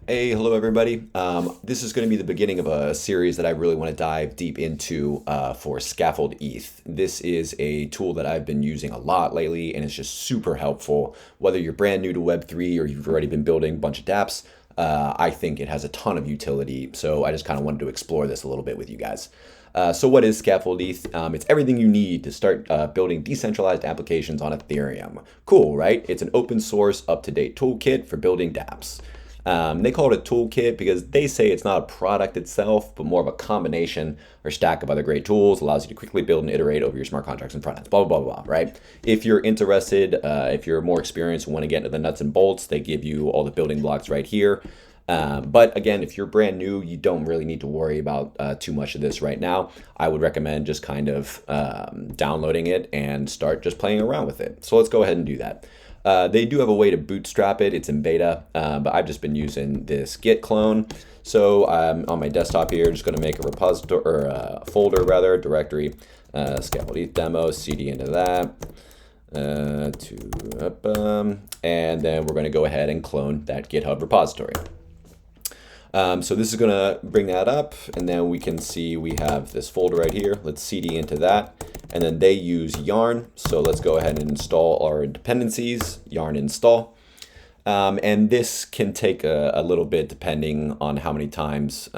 Hey, hello everybody. This is going to be the beginning of a series that I really want to dive deep into for Scaffold-ETH. This is a tool that I've been using a lot lately, and it's just super helpful. Whether you're brand new to Web3 or you've already been building a bunch of dApps, I think it has a ton of utility. So I just kind of wanted to explore this a little bit with you guys. So what is Scaffold-ETH? It's everything you need to start building decentralized applications on Ethereum. Cool, right? It's an open source, up-to-date toolkit for building dApps. They call it a toolkit because they say it's not a product itself, but more of a combination or stack of other great tools, allows you to quickly build and iterate over your smart contracts and front ends, blah, blah, blah, blah, right? If you're interested, if you're more experienced and want to get into the nuts and bolts, they give you all the building blocks right here. But again, if you're brand new, you don't really need to worry about too much of this right now. I would recommend just kind of downloading it and start just playing around with it. So let's go ahead and do that. They do have a way to bootstrap it. It's in beta, but I've just been using this Git clone. So on my desktop here, just going to make a repository or a folder rather, directory, Scaffold-ETH demo, cd into that, and then we're going to go ahead and clone that GitHub repository. So this is going to bring that up, and then we can see we have this folder right here. Let's cd into that. And then they use yarn. So let's go ahead and install our dependencies, yarn install. And this can take a little bit depending on how many times,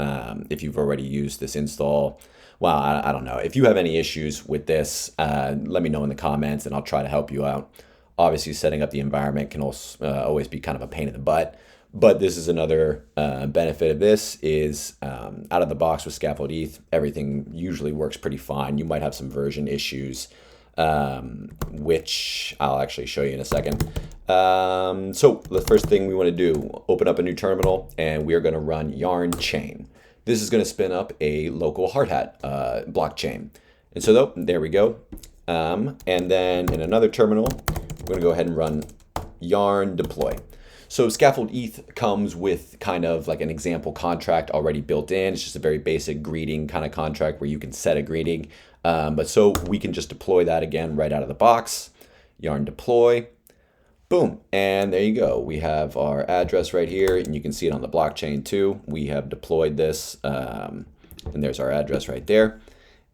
if you've already used this install. Well, I don't know. If you have any issues with this, let me know in the comments and I'll try to help you out. Obviously, setting up the environment can also always be kind of a pain in the butt. But this is another benefit of this is out of the box with Scaffold-ETH, everything usually works pretty fine. You might have some version issues, which I'll actually show you in a second. So the first thing we want to do, open up a new terminal, and we are going to run yarn chain. This is going to spin up a local hard hat blockchain. And so there we go. And then in another terminal, we're going to go ahead and run yarn deploy. So Scaffold-ETH comes with kind of like an example contract already built in. It's just a very basic greeting kind of contract where you can set a greeting. But so we can just deploy that again right out of the box. Yarn deploy, boom. And there you go. We have our address right here, and you can see it on the blockchain too. We have deployed this, and there's our address right there.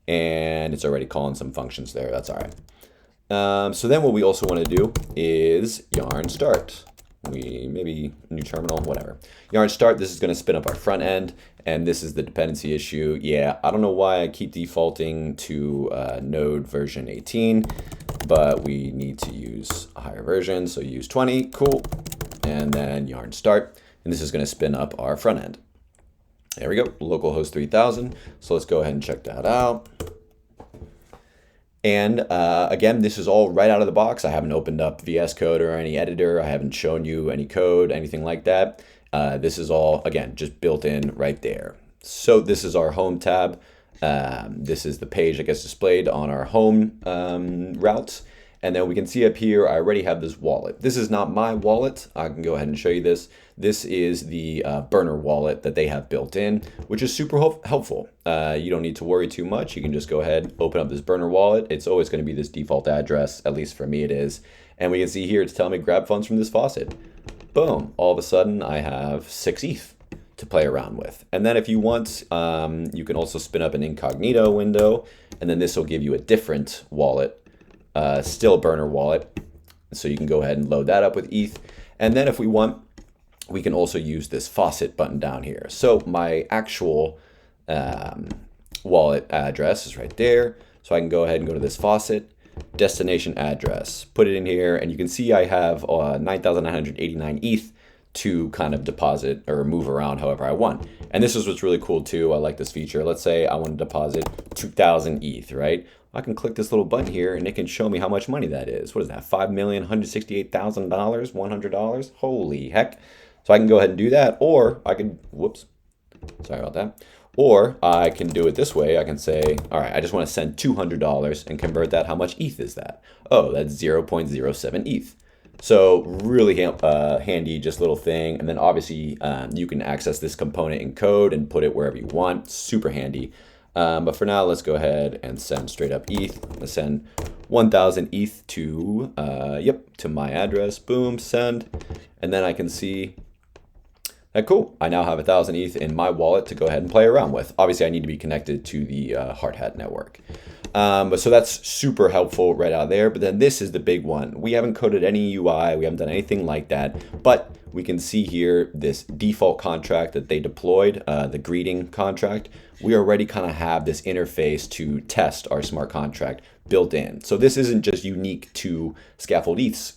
And it's already calling some functions there. That's all right. So then what we also want to do is yarn start. Maybe new terminal, whatever. Yarn start, this is going to spin up our front end, and this is the dependency issue. Yeah, I don't know why I keep defaulting to Node version 18, but we need to use a higher version, so use 20, cool. And then yarn start, and this is going to spin up our front end. There we go, localhost 3000. So let's go ahead and check that out. And again, this is all right out of the box. I haven't opened up VS Code or any editor. I haven't shown you any code, anything like that. This is all, again, just built in right there. So this is our home tab. This is the page that gets displayed on our home routes. And then we can see up here, I already have this wallet. This is not my wallet. I can go ahead and show you this. This is the burner wallet that they have built in, which is super helpful. You don't need to worry too much. You can just go ahead, open up this burner wallet. It's always going to be this default address, at least for me it is. And we can see here, it's telling me grab funds from this faucet. Boom, all of a sudden I have 6 ETH to play around with. And then if you want, you can also spin up an incognito window, and then this will give you a different wallet. Still burner wallet. So you can go ahead and load that up with ETH. And then if we want, we can also use this faucet button down here. So my actual wallet address is right there. So I can go ahead and go to this faucet, destination address, put it in here, and you can see I have 9,989 ETH to kind of deposit or move around however I want. And this is what's really cool too. I like this feature. Let's say I want to deposit 2,000 ETH, right? I can click this little button here and it can show me how much money that is. What is that? $5,168,000, $100? Holy heck. So I can go ahead and do that, or I can, whoops, sorry about that. Or I can do it this way. I can say, all right, I just want to send $200 and convert that. How much ETH is that? Oh, that's 0.07 ETH. So really handy, just little thing. And then obviously you can access this component in code and put it wherever you want. Super handy. But for now, let's go ahead and send straight up ETH. Let's send 1,000 ETH to, to my address. Boom, send. And then I can see Cool. I now have 1,000 ETH in my wallet to go ahead and play around with. Obviously, I need to be connected to the Hard Hat network. But so that's super helpful right out there. But then this is the big one. We haven't coded any UI. We haven't done anything like that. But we can see here this default contract that they deployed, the greeting contract. We already kind of have this interface to test our smart contract built in. So this isn't just unique to Scaffold-ETH's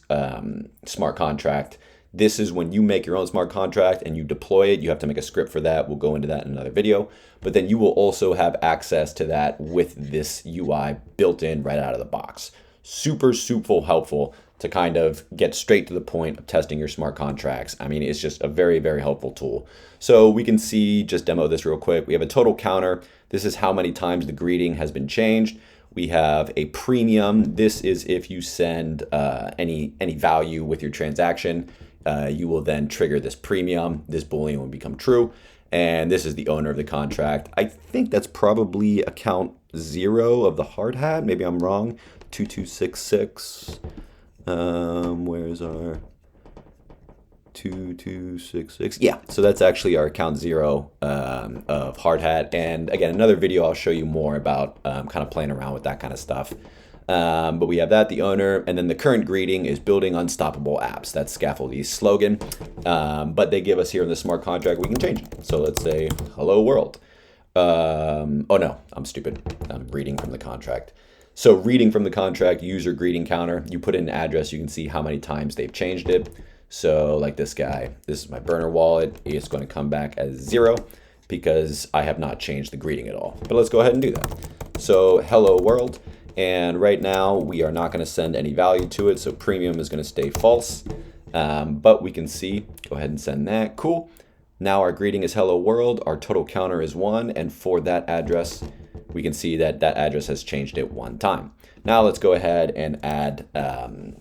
smart contract. This is when you make your own smart contract and you deploy it. You have to make a script for that. We'll go into that in another video. But then you will also have access to that with this UI built in right out of the box. Super helpful to kind of get straight to the point of testing your smart contracts. I mean, it's just a very helpful tool. So we can see, just demo this real quick. We have a total counter. This is how many times the greeting has been changed. We have a premium. This is if you send any value with your transaction. You will then trigger this premium. This Boolean will become true. And this is the owner of the contract. I think that's probably account 0 of the hard hat. Maybe I'm wrong. 2266. Where's our 2266? Yeah, so that's actually our account 0 of hard hat. And again, another video I'll show you more about kind of playing around with that kind of stuff. But we have that, the owner, and then the current greeting is building unstoppable apps. That's Scaffold-ETH's slogan. But they give us here in the smart contract, we can change it. So let's say, hello world. Oh no, I'm stupid. I'm reading from the contract. So reading from the contract, user greeting counter, you put in an address, you can see how many times they've changed it. So like this guy, this is my burner wallet. It's going to come back as 0 because I have not changed the greeting at all. But let's go ahead and do that. So hello world. And right now we are not going to send any value to it. So premium is going to stay false. But we can see, go ahead and send that. Cool. Now our greeting is hello world. Our total counter is 1. And for that address, we can see that that address has changed it 1 time. Now let's go ahead and add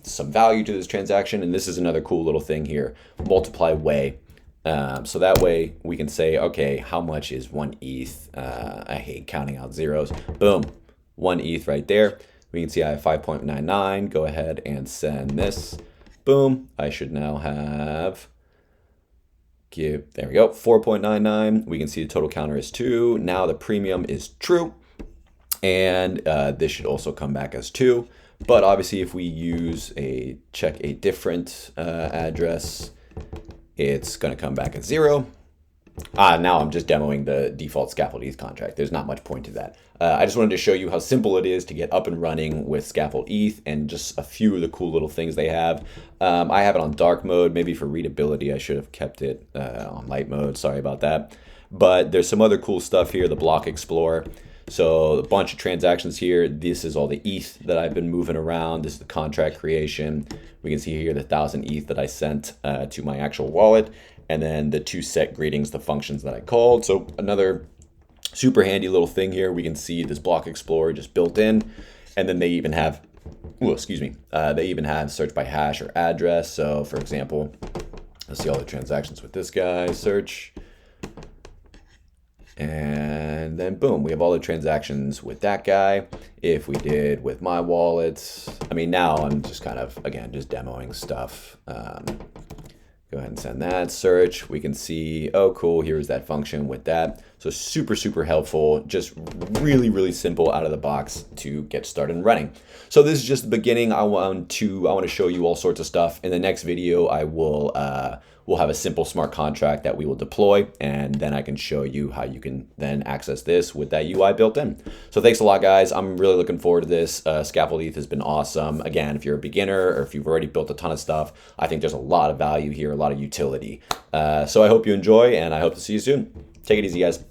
some value to this transaction. And this is another cool little thing here, multiply way. So that way we can say, okay, how much is 1 ETH? I hate counting out zeros. Boom. 1 ETH right there. We can see I have 5.99. Go ahead and send this. Boom. I should now have, there we go, 4.99. We can see the total counter is 2. Now the premium is true. And this should also come back as 2. But obviously if we check a different address, it's going to come back as 0. Now I'm just demoing the default Scaffold-ETH contract. There's not much point to that. I just wanted to show you how simple it is to get up and running with Scaffold-ETH and just a few of the cool little things they have. I have it on dark mode. Maybe for readability, I should have kept it on light mode. Sorry about that. But there's some other cool stuff here, the block explorer. So a bunch of transactions here. This is all the ETH that I've been moving around. This is the contract creation. We can see here the 1,000 ETH that I sent to my actual wallet. And then the 2 set greetings, the functions that I called. So another super handy little thing here. We can see this block explorer just built in. And then they even have, they even have search by hash or address. So for example, let's see all the transactions with this guy, search. And then boom, we have all the transactions with that guy. If we did with my wallet, I mean, now I'm just kind of, again, just demoing stuff. Go ahead and send that search. We can see, oh, cool, here's that function with that. So super helpful, just really simple out of the box to get started and running. So this is just the beginning. I want to show you all sorts of stuff. In the next video, I will we'll have a simple smart contract that we will deploy, and then I can show you how you can then access this with that UI built in. So thanks a lot, guys. I'm really looking forward to this. Scaffold-ETH has been awesome. Again, if you're a beginner or if you've already built a ton of stuff, I think there's a lot of value here, a lot of utility. So I hope you enjoy, and I hope to see you soon. Take it easy, guys.